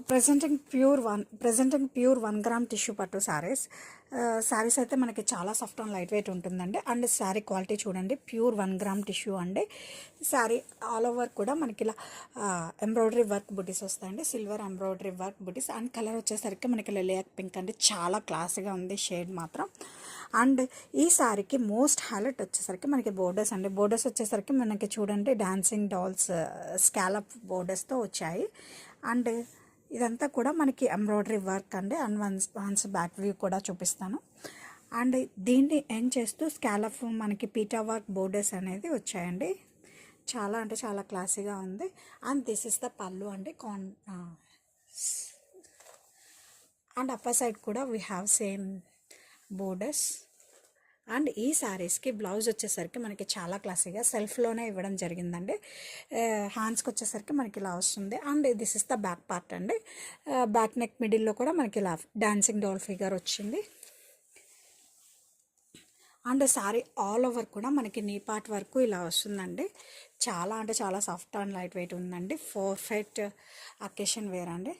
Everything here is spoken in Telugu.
ప్రెజెంటింగ్ ప్యూర్ 1 గ్రామ్ టిష్యూ పట్టు శారీస్ అయితే మనకి చాలా సాఫ్ట్ అండ్ లైట్ వెయిట్ ఉంటుందండి. అండ్ శారీ క్వాలిటీ చూడండి, ప్యూర్ 1 గ్రామ్ టిష్యూ అండి. శారీ ఆల్ ఓవర్ కూడా మనకి ఇలా ఎంబ్రాయిడరీ వర్క్ బుటీస్ వస్తాయండి, silver embroidery work buttis. And colour వచ్చేసరికి మనకి లేక్ పింక్ అండి, చాలా క్లాస్గా ఉంది షేడ్ మాత్రం. అండ్ ఈ శారీకి మోస్ట్ హైలైట్ వచ్చేసరికి మనకి బోర్డర్స్ అండి. బోర్డర్స్ వచ్చేసరికి మనకి చూడండి డాన్సింగ్ డాల్స్ స్కాలప్ బోర్డర్స్తో వచ్చాయి. అండ్ ఇదంతా కూడా మనకి ఎంబ్రాయిడరీ వర్క్ అండి. అండ్ వన్స్ బ్యాక్ వ్యూ కూడా చూపిస్తాను. అండ్ దీన్ని ఎండ్ చేస్తూ స్కాలప్ మనకి పీటా వర్క్ బోర్డర్స్ అనేది వచ్చాయండి. చాలా అంటే చాలా క్లాసీగా ఉంది. అండ్ దిస్ ఇస్ ద పళ్ళు అండి. అండ్ అప్పర్ సైడ్ కూడా we have same borders. And ఈ శారీస్కి బ్లౌజ్ వచ్చేసరికి మనకి చాలా క్లాసీగా సెల్ఫ్లోనే ఇవ్వడం జరిగిందండి. హ్యాండ్స్కి వచ్చేసరికి మనకి ఇలా వస్తుంది. And this is the back part అండి. బ్యాక్ నెక్ మిడిల్లో కూడా మనకి ఇలా డాన్సింగ్ డాల్ ఫిగర్ వచ్చింది. అండ్ శారీ ఆల్ ఓవర్ కూడా మనకి నీ పార్ట్ వరకు ఇలా వస్తుందండి. చాలా అంటే చాలా సాఫ్ట్ అండ్ లైట్ వెయిట్ ఉందండి. పర్ఫెక్ట్ అకేషన్ వేర్ అండి.